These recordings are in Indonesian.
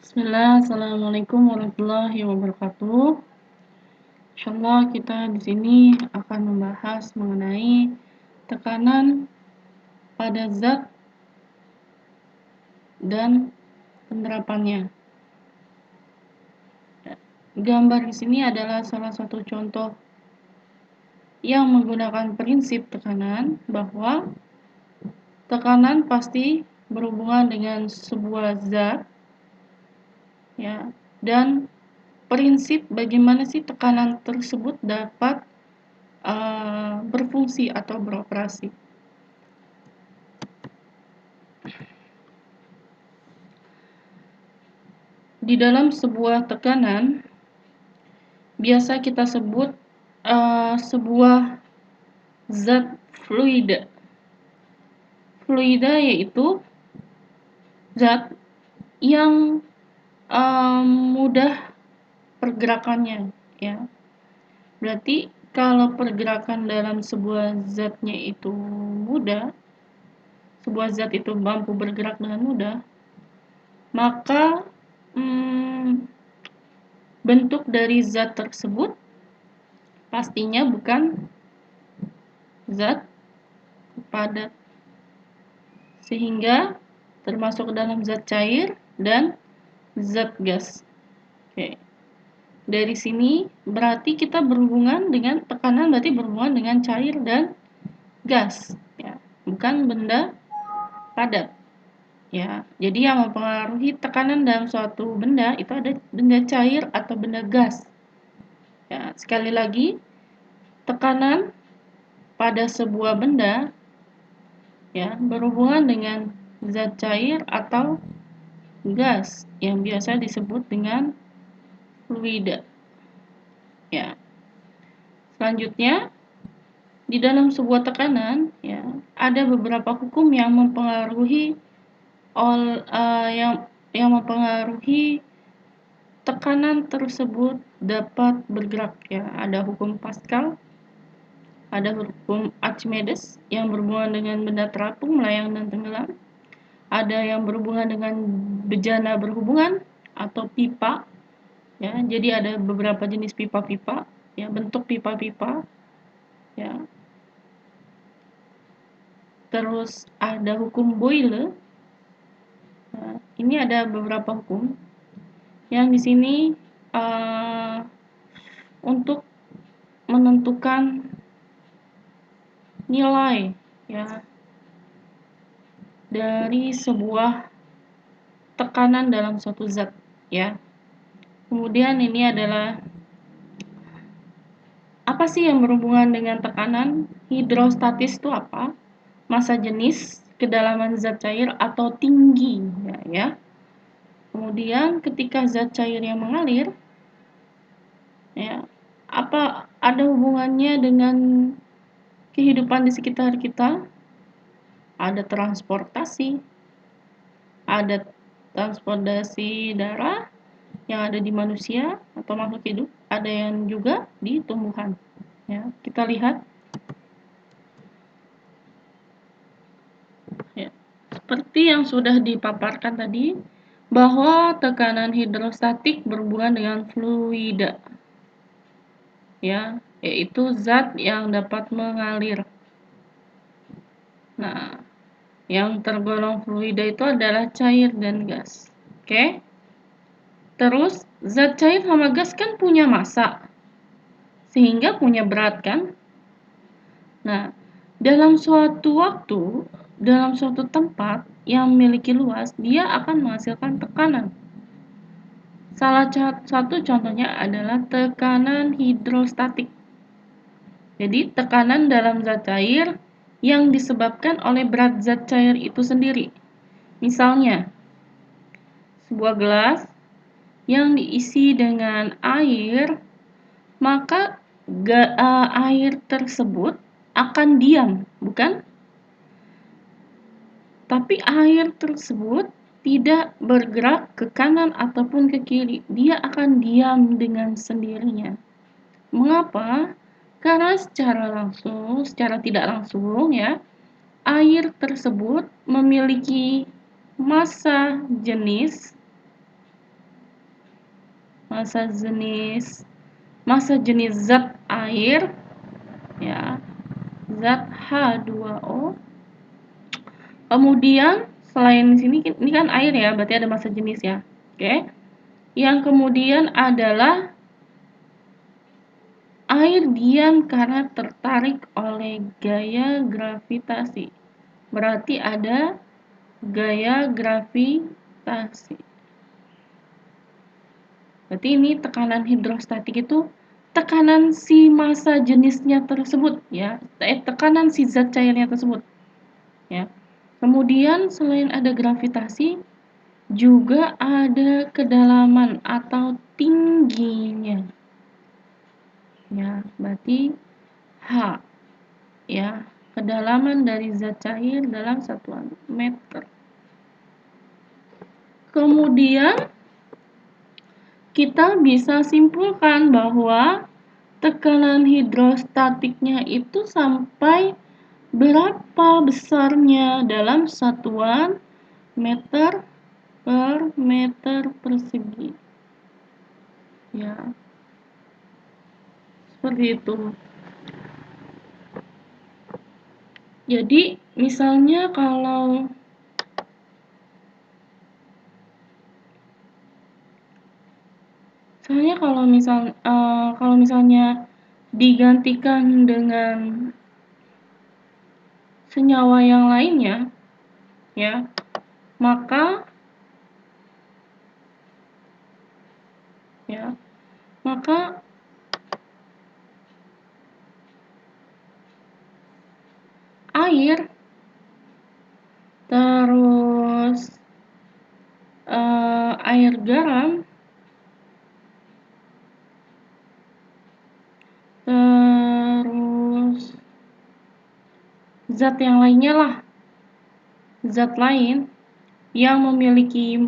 Bismillah, Assalamualaikum warahmatullahi wabarakatuh. Insyaallah kita di sini akan membahas mengenai tekanan pada zat dan penerapannya. Gambar di sini adalah salah satu contoh yang menggunakan prinsip tekanan bahwa tekanan pasti berhubungan dengan sebuah zat, ya, dan prinsip bagaimana sih tekanan tersebut dapat berfungsi atau beroperasi. Di dalam sebuah tekanan biasa kita sebut sebuah zat fluida. Fluida yaitu zat yang mudah pergerakannya, ya. Berarti kalau pergerakan dalam sebuah zatnya itu mudah, sebuah zat itu mampu bergerak dengan mudah, maka bentuk dari zat tersebut pastinya bukan zat padat, sehingga termasuk dalam zat cair dan zat gas. Oke. Dari sini berarti kita berhubungan dengan tekanan, berarti berhubungan dengan cair dan gas, ya, bukan benda padat. Ya, jadi yang mempengaruhi tekanan dalam suatu benda itu ada benda cair atau benda gas. Ya, sekali lagi, tekanan pada sebuah benda, ya, berhubungan dengan zat cair atau gas yang biasa disebut dengan fluida. Ya. Selanjutnya, di dalam sebuah tekanan, ya, ada beberapa hukum yang mempengaruhi yang mempengaruhi tekanan tersebut dapat bergerak, ya. Ada hukum Pascal, ada hukum Archimedes yang berhubungan dengan benda terapung, melayang dan tenggelam. Ada yang berhubungan dengan bejana berhubungan atau pipa, ya. Jadi ada beberapa jenis pipa-pipa, ya, bentuk pipa-pipa, ya. Terus ada hukum Boyle. Nah, ini ada beberapa hukum yang di sini untuk menentukan nilai, ya, dari sebuah tekanan dalam suatu zat, ya. Kemudian ini adalah apa sih yang berhubungan dengan tekanan? Hidrostatis itu apa? Massa jenis, kedalaman zat cair atau tinggi, ya. Kemudian ketika zat cair yang mengalir, ya, apa ada hubungannya dengan kehidupan di sekitar kita? Ada transportasi darah yang ada di manusia atau makhluk hidup, ada yang juga di tumbuhan, ya. Kita lihat, ya, seperti yang sudah dipaparkan tadi, bahwa tekanan hidrostatik berhubungan dengan fluida, ya, yaitu zat yang dapat mengalir. Nah, yang tergolong fluida itu adalah cair dan gas. Oke? Terus, zat cair sama gas kan punya massa, sehingga punya berat, kan? Nah, dalam suatu waktu, dalam suatu tempat yang memiliki luas, dia akan menghasilkan tekanan. Salah satu contohnya adalah tekanan hidrostatik. Jadi, tekanan dalam zat cair yang disebabkan oleh berat zat cair itu sendiri. Misalnya, sebuah gelas yang diisi dengan air, maka air tersebut akan diam, bukan? Tapi air tersebut tidak bergerak ke kanan ataupun ke kiri. Dia akan diam dengan sendirinya. Mengapa? Karena secara tidak langsung, ya, air tersebut memiliki massa jenis massa jenis zat air, ya, zat H2O. Kemudian selain sini ini kan air ya, berarti ada massa jenis ya. Oke. Yang kemudian adalah air diam karena tertarik oleh gaya gravitasi. Berarti ada gaya gravitasi. Berarti ini tekanan hidrostatik itu tekanan si massa jenisnya tersebut ya, tekanan si zat cairnya tersebut ya. Kemudian selain ada gravitasi juga ada kedalaman atau tingginya. Ya, berarti H ya, kedalaman dari zat cair dalam satuan meter. Kemudian kita bisa simpulkan bahwa tekanan hidrostatiknya itu sampai berapa besarnya dalam satuan meter persegi. Ya, seperti itu. Jadi, misalnya kalau misalnya digantikan dengan senyawa yang lainnya, ya, maka air terus air garam terus zat yang lainnya lah, zat lain yang memiliki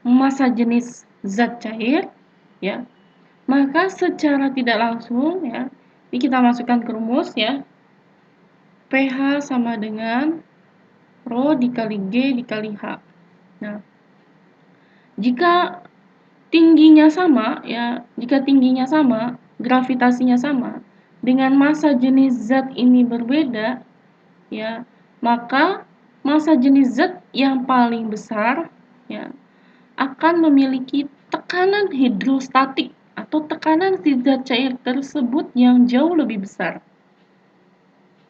massa jenis zat cair, ya, maka secara tidak langsung ya, ini kita masukkan ke rumus ya, pH sama dengan Rho dikali G dikali H. Nah, jika tingginya sama ya, gravitasinya sama, dengan massa jenis zat ini berbeda ya, maka massa jenis zat yang paling besar ya akan memiliki tekanan hidrostatik atau tekanan si zat cair tersebut yang jauh lebih besar.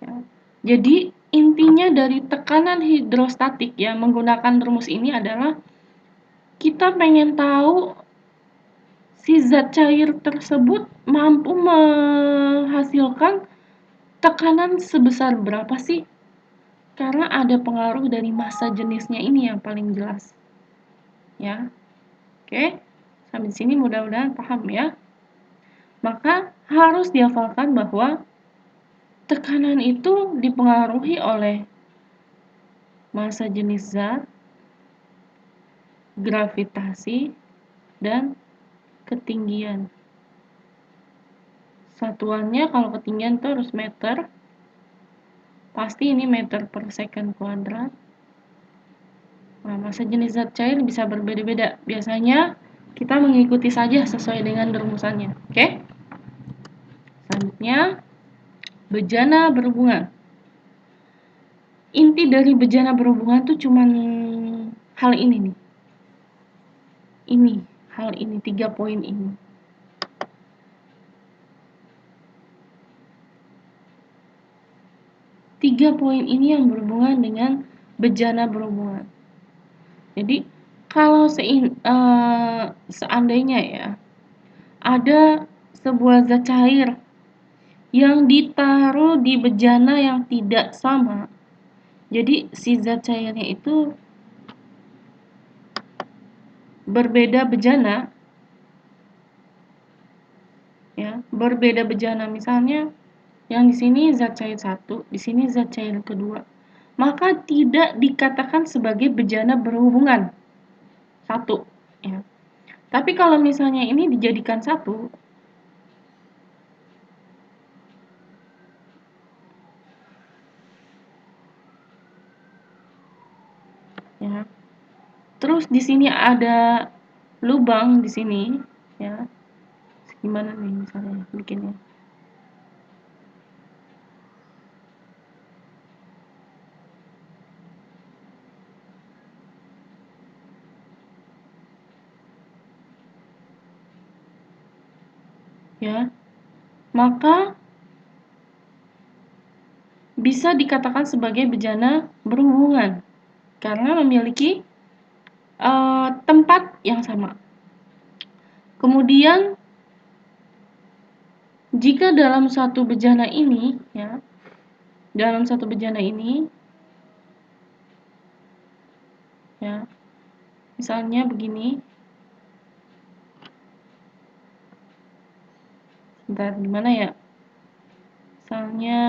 Ya. Jadi intinya dari tekanan hidrostatik ya menggunakan rumus ini adalah kita pengen tahu si zat cair tersebut mampu menghasilkan tekanan sebesar berapa sih? Karena ada pengaruh dari massa jenisnya ini yang paling jelas. Ya. Oke. Sampai sini mudah-mudahan paham ya. Maka harus dihafalkan bahwa tekanan itu dipengaruhi oleh massa jenis zat, gravitasi, dan ketinggian. Satuannya kalau ketinggian itu harus meter. Pasti ini meter per second kuadrat. Nah, massa jenis zat cair bisa berbeda-beda. Biasanya kita mengikuti saja sesuai dengan rumusannya. Oke? Selanjutnya, bejana berhubungan. Inti dari bejana berhubungan tuh cuman hal ini nih. Hal ini, 3 poin ini. Tiga poin ini yang berhubungan dengan bejana berhubungan. Jadi, kalau seandainya ya, ada sebuah zat cair yang ditaruh di bejana yang tidak sama. Jadi, si zat cairnya itu berbeda bejana. Ya, berbeda bejana. Misalnya, yang di sini zat cair 1, di sini zat cair kedua. Maka tidak dikatakan sebagai bejana berhubungan. 1. Ya. Tapi kalau misalnya ini dijadikan 1, ya. Terus di sini ada lubang di sini, ya. Gimana nih misalnya bikinnya? Ya, maka bisa dikatakan sebagai bejana berhubungan karena memiliki tempat yang sama. Kemudian jika dalam satu bejana ini, ya, dalam satu bejana ini, ya, misalnya begini, sebentar gimana ya? Misalnya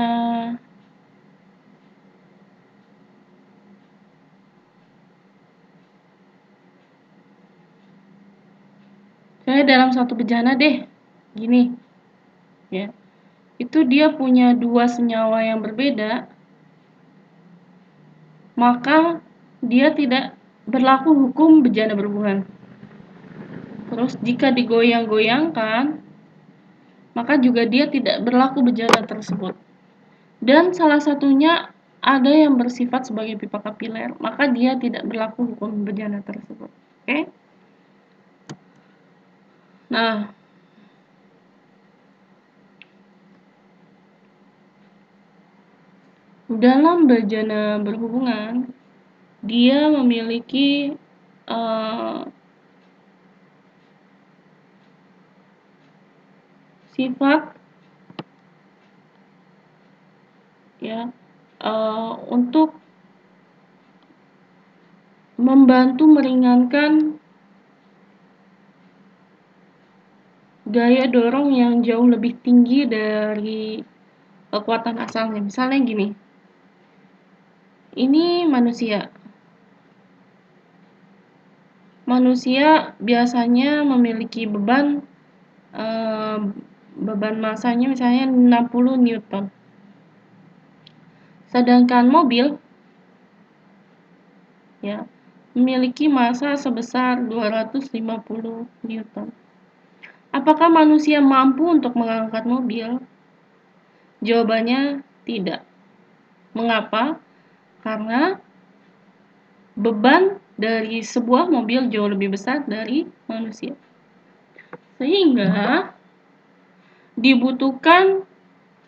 saya dalam satu bejana deh, gini, ya. Itu dia punya dua senyawa yang berbeda, maka dia tidak berlaku hukum bejana berhubungan. Terus jika digoyang-goyangkan, maka juga dia tidak berlaku bejana tersebut. Dan salah satunya ada yang bersifat sebagai pipa kapiler, maka dia tidak berlaku hukum bejana tersebut. Oke? Nah, dalam bejana berhubungan, dia memiliki sifat, ya, untuk membantu meringankan gaya dorong yang jauh lebih tinggi dari kekuatan asalnya. Misalnya gini, ini manusia. Manusia biasanya memiliki beban massanya misalnya 60 Newton. Sedangkan mobil, ya, memiliki massa sebesar 250 Newton. Apakah manusia mampu untuk mengangkat mobil? Jawabannya tidak. Mengapa? Karena beban dari sebuah mobil jauh lebih besar dari manusia. Sehingga dibutuhkan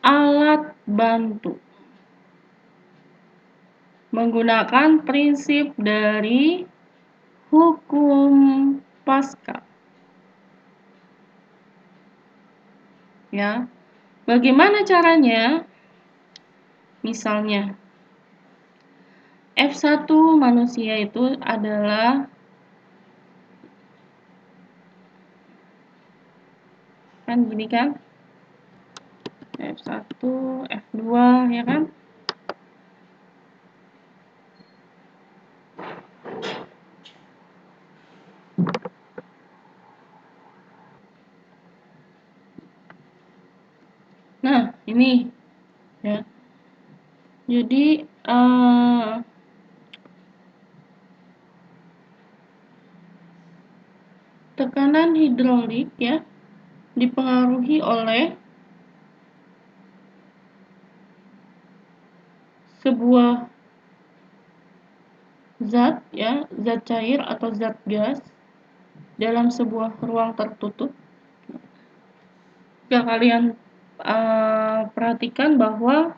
alat bantu menggunakan prinsip dari hukum Pascal. Ya. Bagaimana caranya? Misalnya F1 manusia itu adalah kan gini kan? F1, F2 ya kan? Nah, ini ya. Jadi tekanan hidrolik ya dipengaruhi oleh sebuah zat ya, zat cair atau zat gas dalam sebuah ruang tertutup. Jika kalian perhatikan bahwa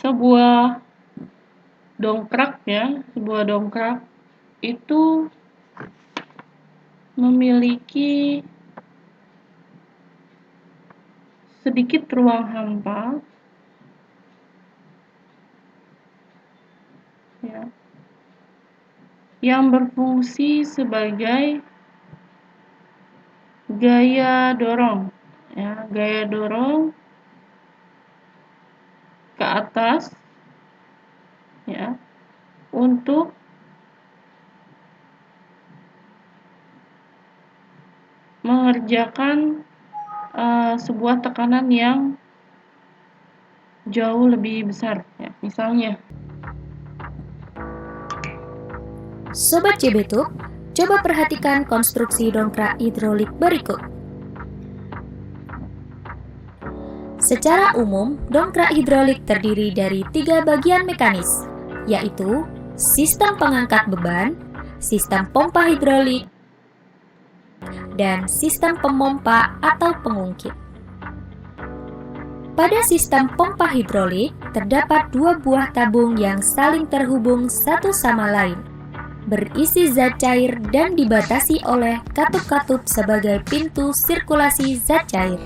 sebuah dongkrak ya, sebuah dongkrak itu memiliki sedikit ruang hampa ya, yang berfungsi sebagai gaya dorong ya, gaya dorong ke atas ya untuk mengerjakan sebuah tekanan yang jauh lebih besar ya. Misalnya Sobat Cibetub, coba perhatikan konstruksi dongkrak hidrolik berikut. Secara umum, dongkrak hidrolik terdiri dari 3 bagian mekanis, yaitu sistem pengangkat beban, sistem pompa hidrolik, dan sistem pemompa atau pengungkit. Pada sistem pompa hidrolik, terdapat 2 buah tabung yang saling terhubung satu sama lain, berisi zat cair dan dibatasi oleh katup-katup sebagai pintu sirkulasi zat cair.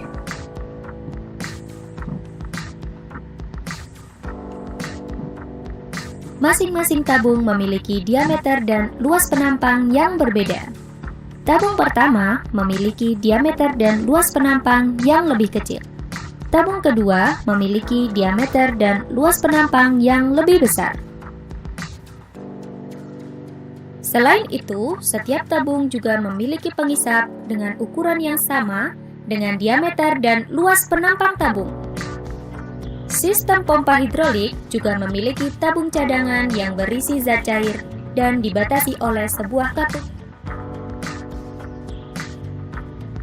Masing-masing tabung memiliki diameter dan luas penampang yang berbeda. Tabung pertama memiliki diameter dan luas penampang yang lebih kecil. Tabung kedua memiliki diameter dan luas penampang yang lebih besar. Selain itu, setiap tabung juga memiliki pengisap dengan ukuran yang sama dengan diameter dan luas penampang tabung. Sistem pompa hidrolik juga memiliki tabung cadangan yang berisi zat cair dan dibatasi oleh sebuah katup.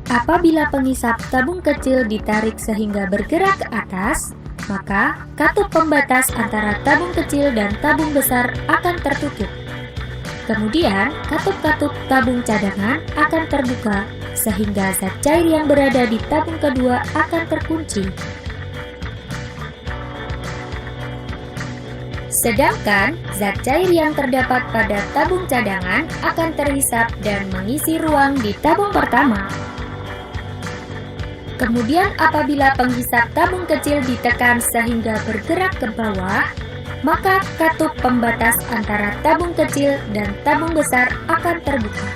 Apabila pengisap tabung kecil ditarik sehingga bergerak ke atas, maka katup pembatas antara tabung kecil dan tabung besar akan tertutup. Kemudian, katup-katup tabung cadangan akan terbuka sehingga zat cair yang berada di tabung kedua akan terkunci. Sedangkan zat cair yang terdapat pada tabung cadangan akan terhisap dan mengisi ruang di tabung pertama. Kemudian apabila penghisap tabung kecil ditekan sehingga bergerak ke bawah, maka katup pembatas antara tabung kecil dan tabung besar akan terbuka,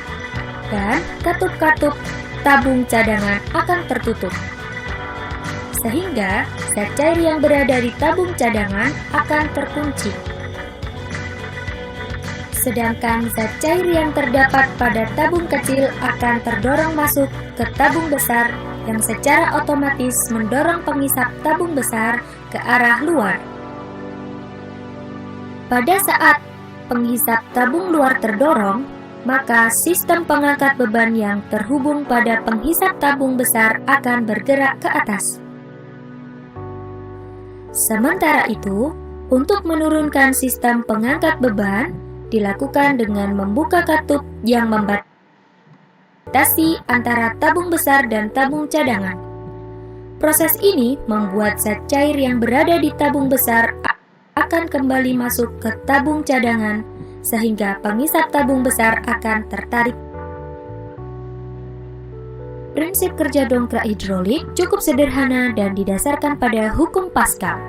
dan katup-katup tabung cadangan akan tertutup. Sehingga zat cair yang berada di tabung cadangan akan terkunci. Sedangkan zat cair yang terdapat pada tabung kecil akan terdorong masuk ke tabung besar yang secara otomatis mendorong pengisap tabung besar ke arah luar. Pada saat penghisap tabung luar terdorong, maka sistem pengangkat beban yang terhubung pada penghisap tabung besar akan bergerak ke atas. Sementara itu, untuk menurunkan sistem pengangkat beban dilakukan dengan membuka katup yang membatasi antara tabung besar dan tabung cadangan. Proses ini membuat zat cair yang berada di tabung besar akan kembali masuk ke tabung cadangan sehingga pengisap tabung besar akan tertarik. Prinsip kerja dongkrak hidrolik cukup sederhana dan didasarkan pada hukum Pascal.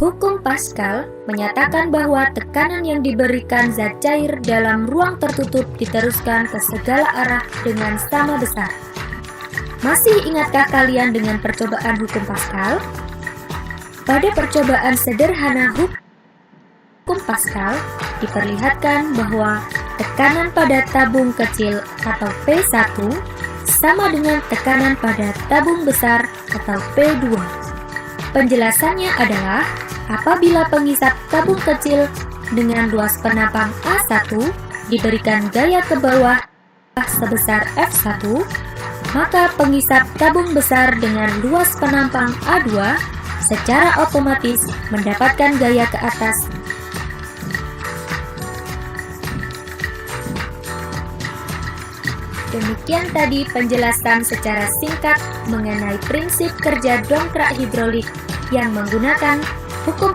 Hukum Pascal menyatakan bahwa tekanan yang diberikan zat cair dalam ruang tertutup diteruskan ke segala arah dengan sama besar. Masih ingatkah kalian dengan percobaan hukum Pascal? Pada percobaan sederhana hukum Pascal diperlihatkan bahwa tekanan pada tabung kecil atau P1 sama dengan tekanan pada tabung besar atau P2. Penjelasannya adalah apabila pengisap tabung kecil dengan luas penampang A1 diberikan gaya ke bawah sebesar F1, maka pengisap tabung besar dengan luas penampang A2 secara otomatis mendapatkan gaya ke atas. Demikian tadi penjelasan secara singkat mengenai prinsip kerja dongkrak hidrolik yang menggunakan hukum.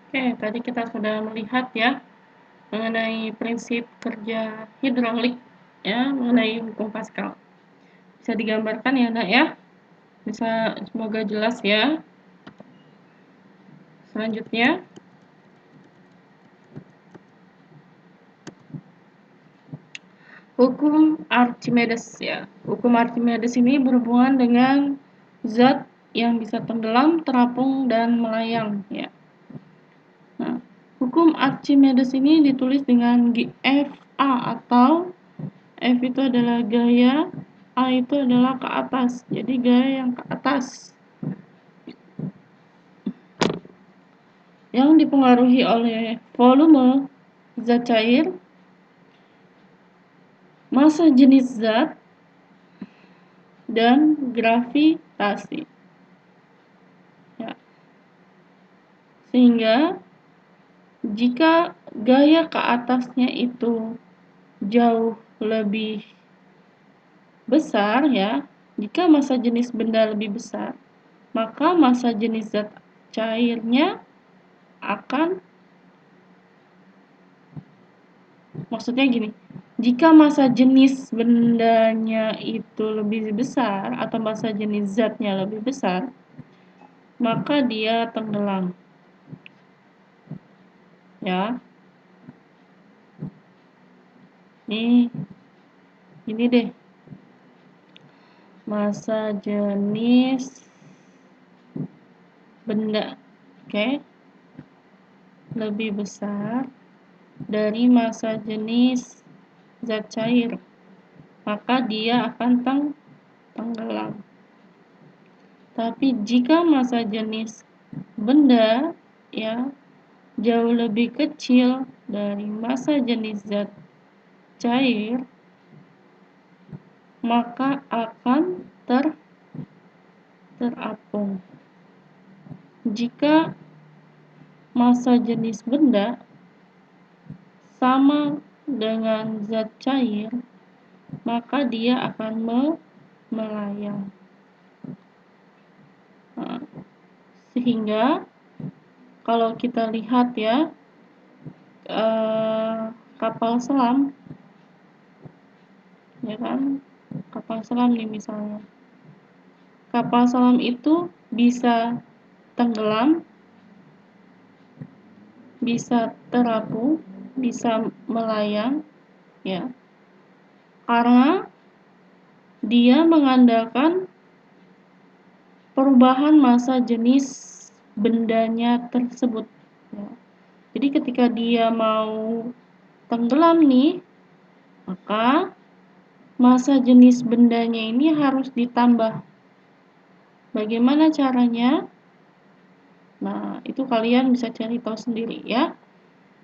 Oke, tadi kita sudah melihat ya mengenai prinsip kerja hidrolik ya, mengenai hukum Pascal. Bisa digambarkan ya, Nak ya? Bisa, semoga jelas ya. Selanjutnya, hukum Archimedes ya. Hukum Archimedes ini berhubungan dengan zat yang bisa tenggelam, terapung, dan melayang ya. Nah, hukum Archimedes ini ditulis dengan FA atau F itu adalah gaya, A itu adalah ke atas. Jadi gaya yang ke atas. Yang dipengaruhi oleh volume zat cair, massa jenis zat, dan gravitasi. Ya. Sehingga jika gaya ke atasnya itu jauh lebih besar ya, jika massa jenis benda lebih besar, maka massa jenis zat cairnya akan, maksudnya gini, jika massa jenis bendanya itu lebih besar atau massa jenis zatnya lebih besar, maka dia tenggelam. Ya. Ini deh. Massa jenis benda, oke, lebih besar dari massa jenis zat cair, maka dia akan tenggelam. Tapi jika massa jenis benda ya jauh lebih kecil dari massa jenis zat cair, maka akan terapung. Jika massa jenis benda sama dengan zat cair, maka dia akan melayang. Nah, sehingga kalau kita lihat ya, kapal selam, ya kan, kapal selam nih misalnya. Kapal selam itu bisa tenggelam, bisa terapung, bisa melayang, ya, karena dia mengandalkan perubahan massa jenis bendanya tersebut. Ya. Jadi ketika dia mau tenggelam nih, maka massa jenis bendanya ini harus ditambah. Bagaimana caranya? Nah, itu kalian bisa cari tahu sendiri ya.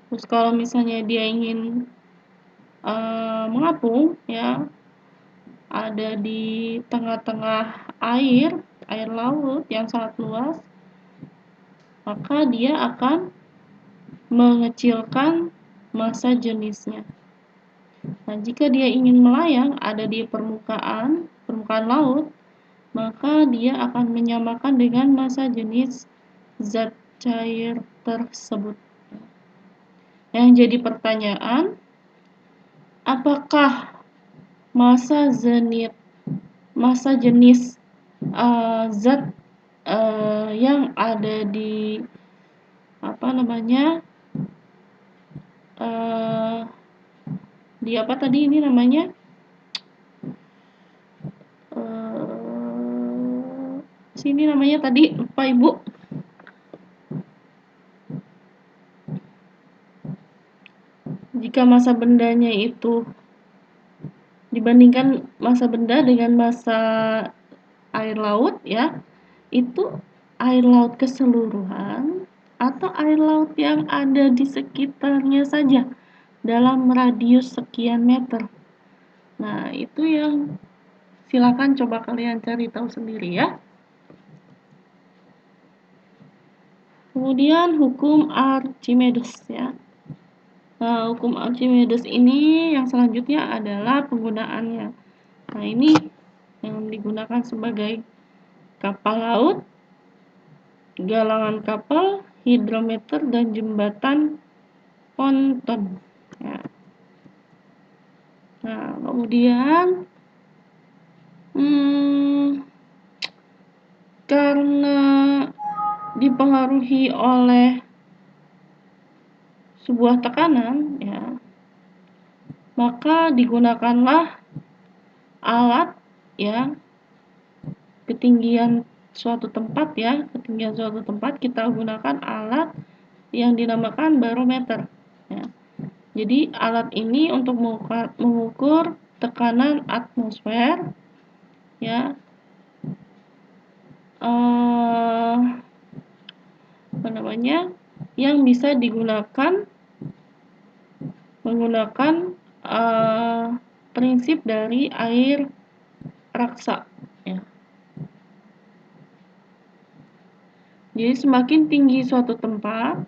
Terus kalau misalnya dia ingin mengapung, ya, ada di tengah-tengah air laut yang sangat luas, maka dia akan mengecilkan massa jenisnya. Nah, jika dia ingin melayang ada di permukaan laut, maka dia akan menyamakan dengan massa jenis zat cair tersebut. Yang jadi pertanyaan, apakah massa jenis zat yang ada di di apa tadi ini namanya, sini namanya tadi lupa ibu. Jika massa bendanya itu dibandingkan massa benda dengan massa air laut ya, itu air laut keseluruhan atau air laut yang ada di sekitarnya saja dalam radius sekian meter. Nah, itu yang silakan coba kalian cari tahu sendiri ya. Kemudian hukum Archimedes ya. Nah, hukum Archimedes ini yang selanjutnya adalah penggunaannya. Nah, ini yang digunakan sebagai kapal laut, galangan kapal, hidrometer, dan jembatan ponton. Ya. Nah, kemudian karena dipengaruhi oleh sebuah tekanan, ya, maka digunakanlah alat ya, ketinggian suatu tempat ya, kita gunakan alat yang dinamakan barometer. Ya. Jadi alat ini untuk mengukur tekanan atmosfer ya, yang bisa digunakan menggunakan prinsip dari air raksa, ya. Jadi semakin tinggi suatu tempat,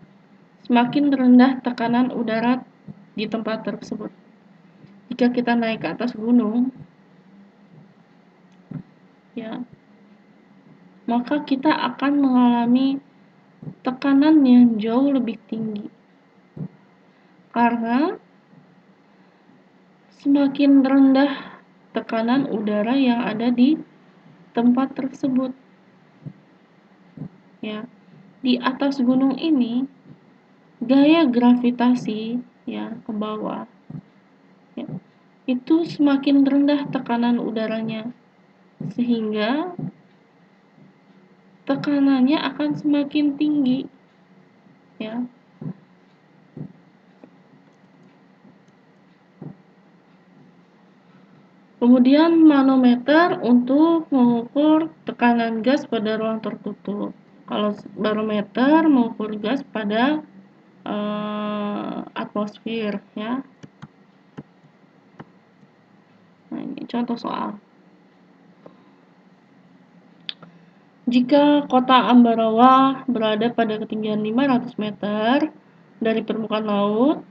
semakin rendah tekanan udara di tempat tersebut. Jika kita naik ke atas gunung, ya, maka kita akan mengalami tekanan yang jauh lebih tinggi. Karena semakin rendah tekanan udara yang ada di tempat tersebut. Ya, di atas gunung ini gaya gravitasi, ya, ke bawah, ya, itu semakin rendah tekanan udaranya, sehingga tekanannya akan semakin tinggi, ya. Kemudian manometer untuk mengukur tekanan gas pada ruang tertutup. Kalau barometer mengukur gas pada atmosfer, ya. Nah, ini contoh soal. Jika kota Ambarawa berada pada ketinggian 500 meter dari permukaan laut,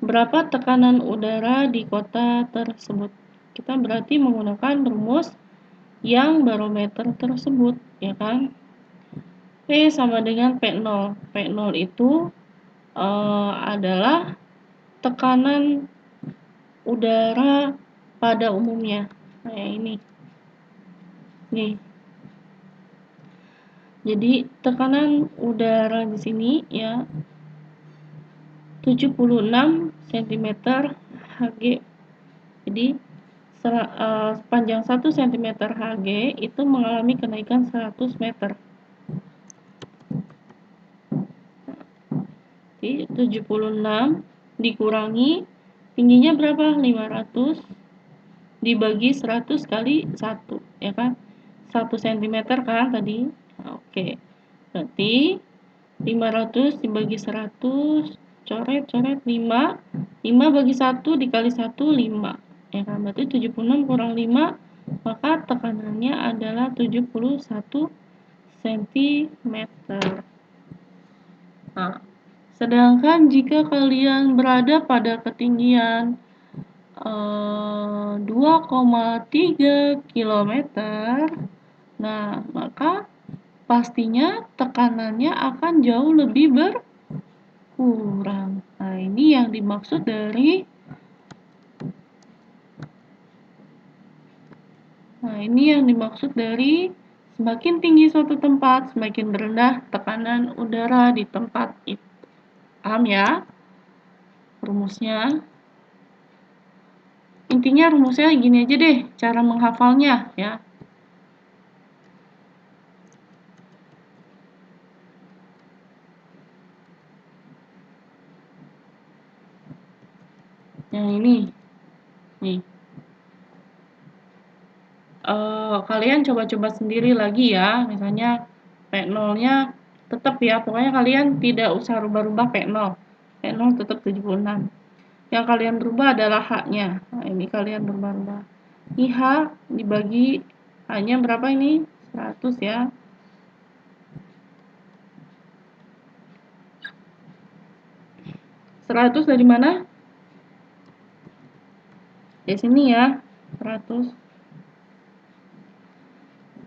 berapa tekanan udara di kota tersebut? Kita berarti menggunakan rumus yang barometer tersebut, ya kan? P sama dengan P0. P0 itu adalah tekanan udara pada umumnya. Nah, ini. Nih. Jadi tekanan udara di sini, ya, 76 cm Hg. Jadi sepanjang 1 cm Hg itu mengalami kenaikan 100 meter. Jadi 76 dikurangi tingginya berapa? 500 dibagi 100 kali 1, ya kan? 1 cm kan tadi. Oke. Berarti 500 dibagi 100, coret-coret 5 bagi 1 dikali 1, 5. Ya kan? Berarti 76 kurang 5, maka tekanannya adalah 71 cm. Nah, sedangkan jika kalian berada pada ketinggian 2,3 km, nah, maka pastinya tekanannya akan jauh lebih berkurang. Nah, ini yang dimaksud dari semakin tinggi suatu tempat, semakin rendah tekanan udara di tempat itu. Paham ya rumusnya? Intinya rumusnya gini aja deh, cara menghafalnya, ya. Yang ini, nih. Kalian coba-coba sendiri lagi ya, misalnya P0-nya tetap ya, pokoknya kalian tidak usah rubah-rubah P0. P0 tetap 76. Yang kalian rubah adalah H-nya. Nah, ini kalian rubah-rubah. Ini H dibagi H-nya berapa ini? 100 ya. 100 dari mana? Di sini ya, 100.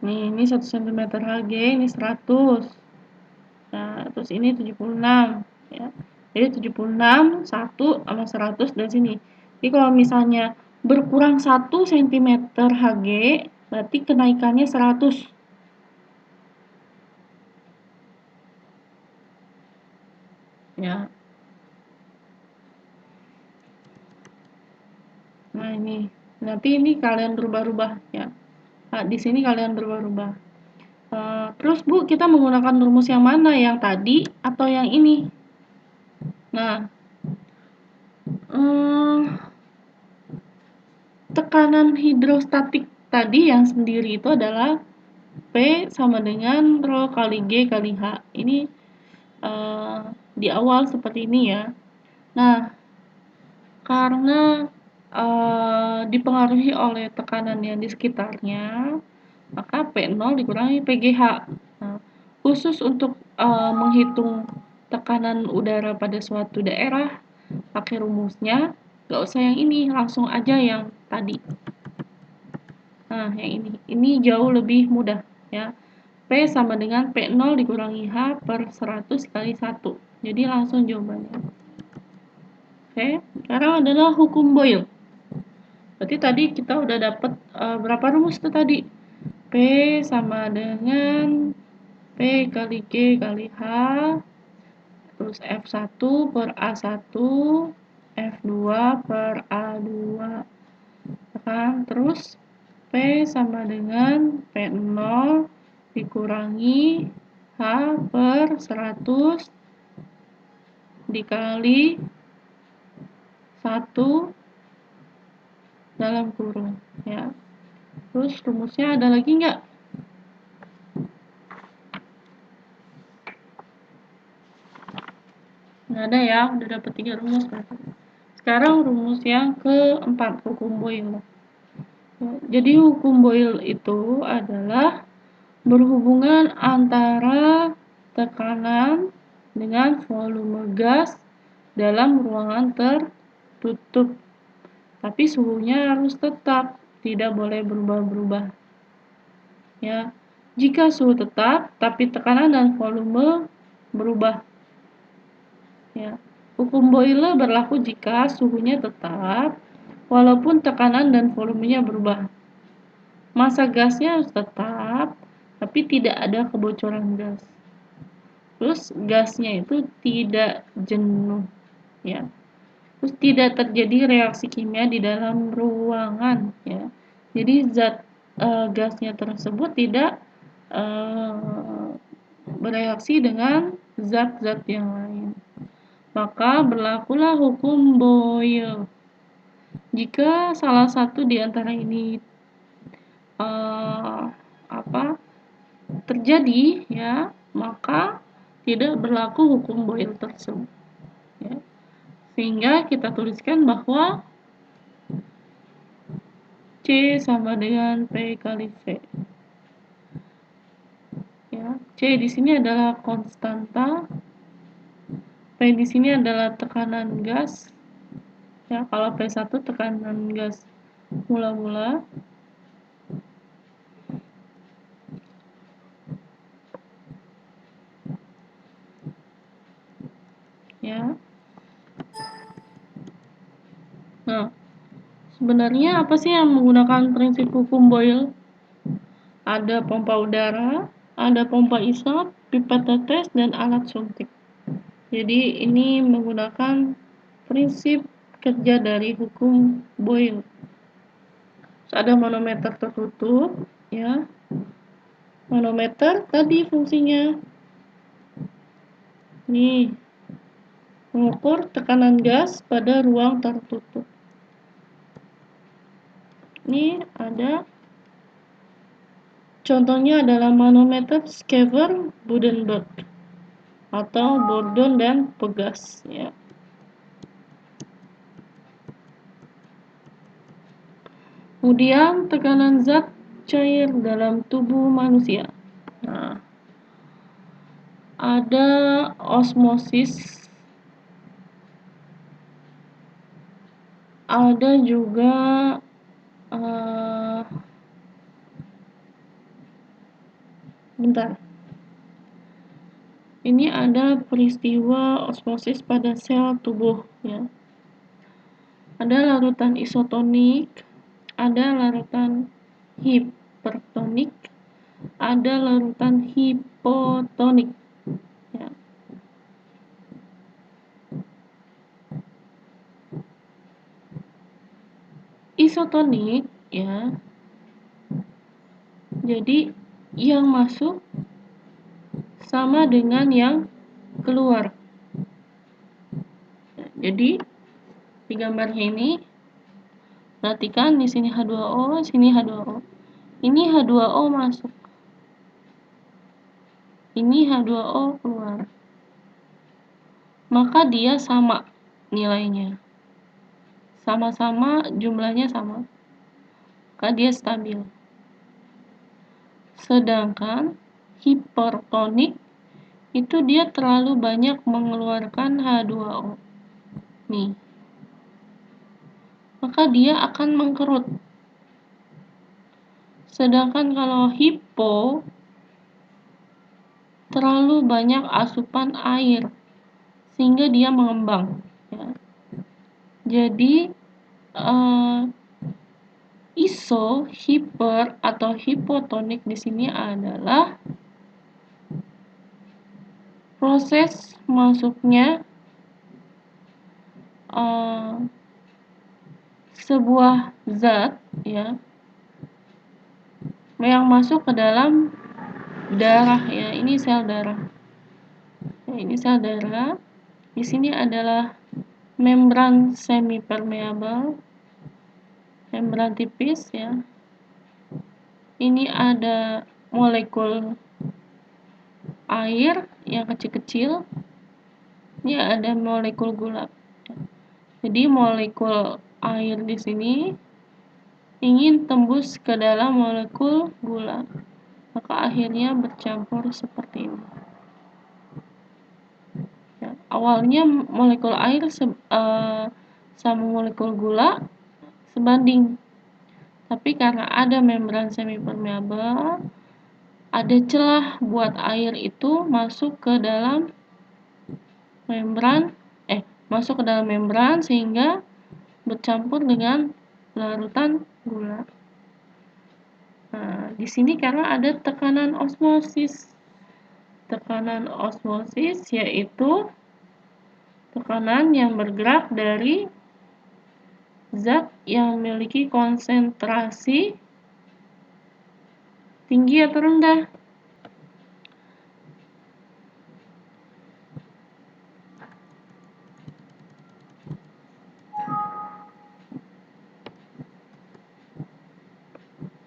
Nih, ini 1 cm Hg, ini 100. Nah, terus ini 76, ya. Jadi 76, 1 sama 100 dari sini. Jadi kalau misalnya berkurang 1 cm Hg, berarti kenaikannya 100. Ya. Nah, ini. Nanti ini kalian berubah-ubah ya. Nah, di sini kalian berubah-ubah. Terus Bu, kita menggunakan rumus yang mana? Yang tadi atau yang ini? Nah, tekanan hidrostatik tadi yang sendiri itu adalah P sama dengan Rho kali G kali H. Ini di awal seperti ini ya. Nah, Karena dipengaruhi oleh tekanan yang di sekitarnya, maka P0 dikurangi PGH. Nah, khusus untuk menghitung tekanan udara pada suatu daerah, pakai rumusnya, nggak usah yang ini, langsung aja yang tadi. Nah, yang ini jauh lebih mudah ya. P sama dengan P0 dikurangi H per 100 kali 1. Jadi langsung jawabannya. Oke, sekarang adalah hukum Boyle. Berarti tadi kita udah dapat berapa rumus tuh tadi? P sama dengan P kali G kali H, terus F1 per A1, F2 per A2. Kan? Terus P sama dengan P0 dikurangi H per 100 dikali 1 dalam kurung ya. Terus rumusnya ada lagi nggak? Nggak ada ya, udah dapet 3 rumus berarti. Sekarang rumus yang keempat, hukum Boyle. Jadi hukum Boyle itu adalah berhubungan antara tekanan dengan volume gas dalam ruangan tertutup. Tapi suhunya harus tetap, tidak boleh berubah-berubah. Ya. Jika suhu tetap, tapi tekanan dan volume berubah. Ya. Hukum Boyle berlaku jika suhunya tetap, walaupun tekanan dan volumenya berubah. Massa gasnya harus tetap, tapi tidak ada kebocoran gas. Terus gasnya itu tidak jenuh, ya. Terus tidak terjadi reaksi kimia di dalam ruangan, ya. Jadi zat gasnya tersebut tidak bereaksi dengan zat-zat yang lain. Maka berlakulah hukum Boyle. Jika salah satu di antara ini terjadi, ya, maka tidak berlaku hukum Boyle tersebut. Ya. Sehingga kita tuliskan bahwa C sama dengan P kali V. Ya, C di sini adalah konstanta, P di sini adalah tekanan gas. Ya, kalau P1 tekanan gas mula-mula. Ya. Nah, sebenarnya apa sih yang menggunakan prinsip hukum Boyle? Ada pompa udara, ada pompa isap, pipet tetes, dan alat suntik. Jadi ini menggunakan prinsip kerja dari hukum Boyle. Terus ada manometer tertutup, ya. Manometer tadi fungsinya nih mengukur tekanan gas pada ruang tertutup. Ini ada contohnya adalah manometer Schaefer Budenberg atau Bordon dan Pegas, ya. Kemudian tekanan zat cair dalam tubuh manusia. Nah, ada osmosis, ada juga bentar. Ini ada peristiwa osmosis pada sel tubuh, ya. Ada larutan isotonik, ada larutan hipertonik, ada larutan hipotonik, ya. Isotonik, ya. Jadi yang masuk sama dengan yang keluar. Jadi di gambarnya ini perhatikan di sini H2O, sini H2O. Ini H2O masuk. Ini H2O keluar. Maka dia sama nilainya. sama-sama jumlahnya sama, maka dia stabil. Sedangkan hipertonik itu dia terlalu banyak mengeluarkan H2O. Nih. Maka dia akan mengkerut. Sedangkan kalau hipo terlalu banyak asupan air sehingga dia mengembang, ya. Jadi iso, hiper atau hipotonik di sini adalah proses masuknya sebuah zat, ya, yang masuk ke dalam darah, ya. Ini sel darah. Ya, ini sel darah. Di sini adalah membran semipermeable, membran tipis, ya. Ini ada molekul air yang kecil-kecil. Ini ada molekul gula. Jadi molekul air di sini ingin tembus ke dalam molekul gula, maka akhirnya bercampur seperti ini. Ya, awalnya molekul air sama molekul gula sebanding, tapi karena ada membran semipermeable, ada celah buat air itu masuk ke dalam membran sehingga bercampur dengan larutan gula. Nah, di sini karena ada tekanan osmosis. Tekanan osmosis yaitu tekanan yang bergerak dari zat yang memiliki konsentrasi tinggi atau rendah.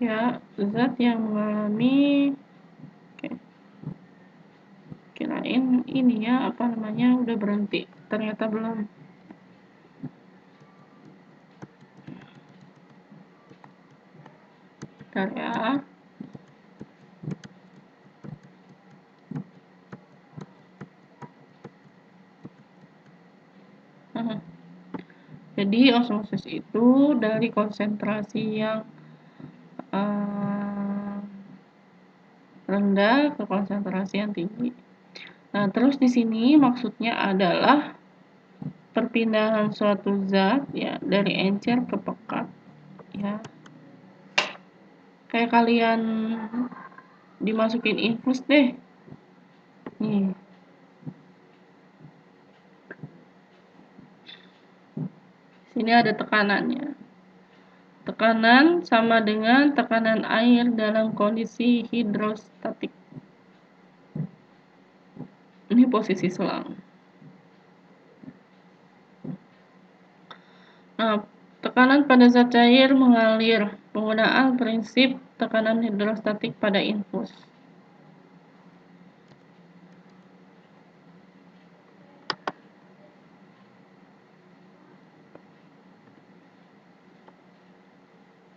Ya, zat yang mengalami kirain ini ya, udah berhenti. Ternyata belum. Bentar ya. Jadi osmosis itu dari konsentrasi yang rendah ke konsentrasi yang tinggi. Nah, terus di sini maksudnya adalah perpindahan suatu zat, ya, dari encer ke pekat, ya. Kayak kalian dimasukin infus deh. Nih. Sini ada tekanannya. Tekanan sama dengan tekanan air dalam kondisi hidrostatik. Ini posisi selang. Nah, tekanan pada zat cair mengalir. Penggunaan prinsip tekanan hidrostatik pada infus.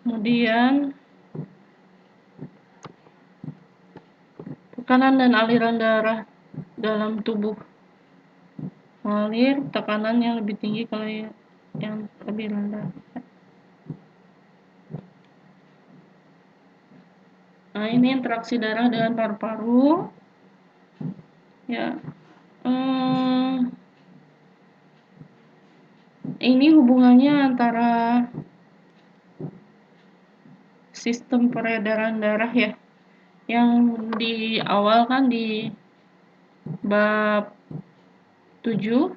Kemudian tekanan dan aliran darah dalam tubuh mengalir, tekanan yang lebih tinggi kalau yang lebih rendah. Nah, ini interaksi darah dengan paru-paru, ya. Ini hubungannya antara sistem peredaran darah, ya, yang di awal kan di bab 7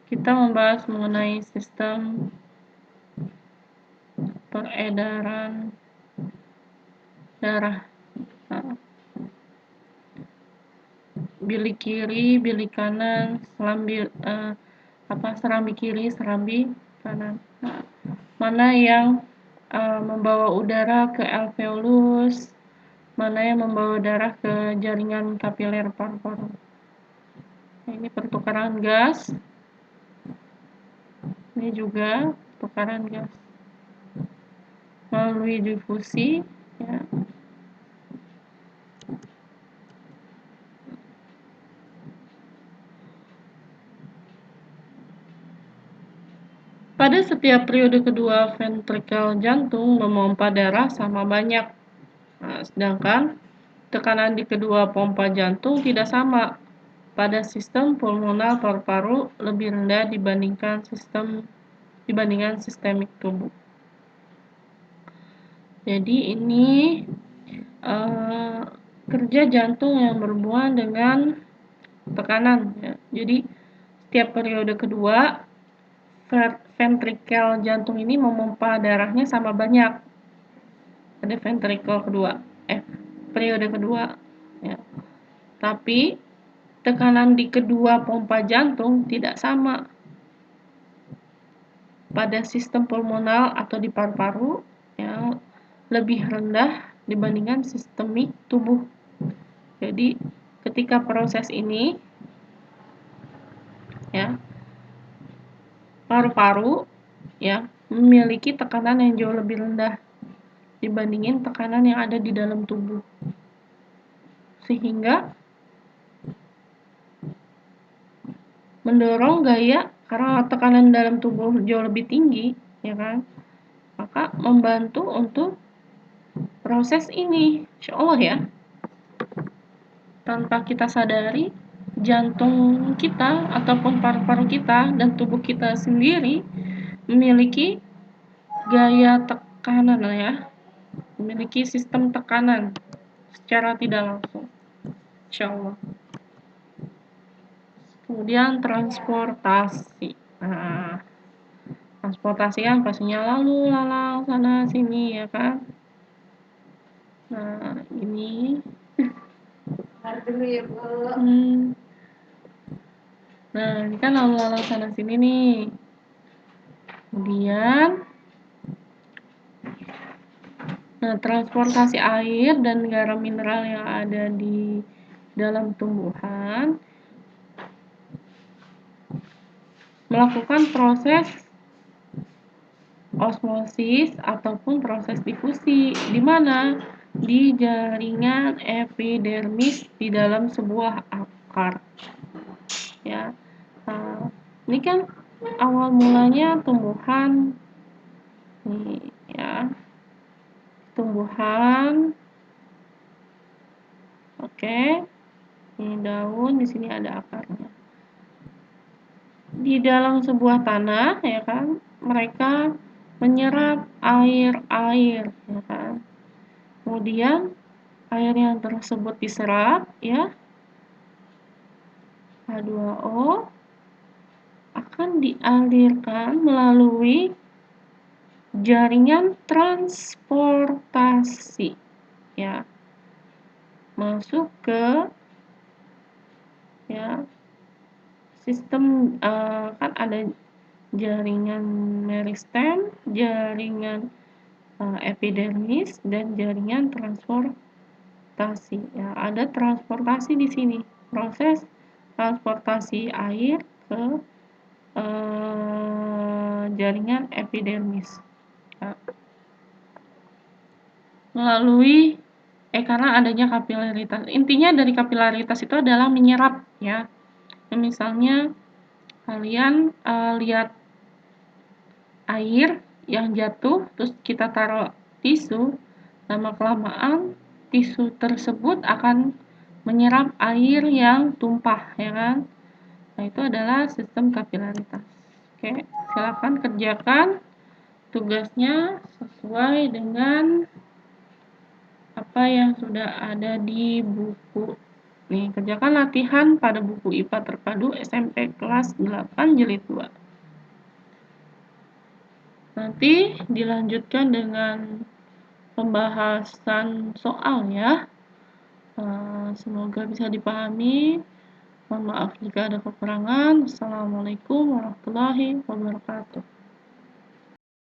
kita membahas mengenai sistem peredaran darah. Nah, bilik kiri, bilik kanan, serambi kiri, serambi kanan. Nah, mana yang membawa udara ke alveolus, mana yang membawa darah ke jaringan kapiler paru-paru. Nah, ini pertukaran gas Ini juga tukaran gas melalui difusi, ya. Pada setiap periode kedua ventrikel jantung memompa darah sama banyak. Nah, sedangkan tekanan di kedua pompa jantung tidak sama. Pada sistem pulmonal paru-paru lebih rendah dibandingkan sistemik tubuh. Jadi ini kerja jantung yang berhubungan dengan tekanan, ya. Jadi setiap periode kedua ventrikel jantung ini memompa darahnya sama banyak. Ada ventrikel kedua, periode kedua, ya. Tapi tekanan di kedua pompa jantung tidak sama. Pada sistem pulmonal atau di paru-paru yang lebih rendah dibandingkan sistemik tubuh. Jadi ketika proses ini, ya, paru-paru, ya, memiliki tekanan yang jauh lebih rendah dibandingin tekanan yang ada di dalam tubuh, sehingga mendorong gaya karena tekanan dalam tubuh jauh lebih tinggi, ya kan, maka membantu untuk proses ini, insya Allah, ya. Tanpa kita sadari, jantung kita ataupun paru-paru kita dan tubuh kita sendiri memiliki gaya tekanan, ya, memiliki sistem tekanan secara tidak langsung, insya Allah. Kemudian transportasi. Nah, transportasi kan pastinya lalu lalang sana sini, ya kan. Nah, ini nah, ini kan lalu lalang sana sini nih. Kemudian transportasi air dan garam mineral yang ada di dalam tumbuhan melakukan proses osmosis ataupun proses difusi, di mana di jaringan epidermis di dalam sebuah akar, ya. Nah, ini kan awal mulanya tumbuhan, nih, ya, tumbuhan, oke. Ini daun, di sini ada akarnya. Di dalam sebuah tanah, ya kan, mereka menyerap air, ya kan. Kemudian air yang tersebut diserap, ya, H2O akan dialirkan melalui jaringan transportasi, ya, masuk ke, ya, sistem, kan ada jaringan meristem, jaringan epidermis, dan jaringan transportasi, ya. Ada transportasi di sini, proses transportasi air ke jaringan epidermis, ya. Melalui karena adanya kapilaritas. Intinya dari kapilaritas itu adalah menyerap, ya. Misalnya kalian lihat air yang jatuh, terus kita taruh tisu, lama-kelamaan tisu tersebut akan menyerap air yang tumpah, ya kan. Nah, itu adalah sistem kapilaritas. Oke, silakan kerjakan tugasnya sesuai dengan apa yang sudah ada di buku. Nih, kerjakan latihan pada buku IPA Terpadu SMP kelas 8 jilid 2. Nanti dilanjutkan dengan pembahasan soal, ya. Semoga bisa dipahami. Mohon maaf jika ada kekurangan. Assalamualaikum warahmatullahi wabarakatuh.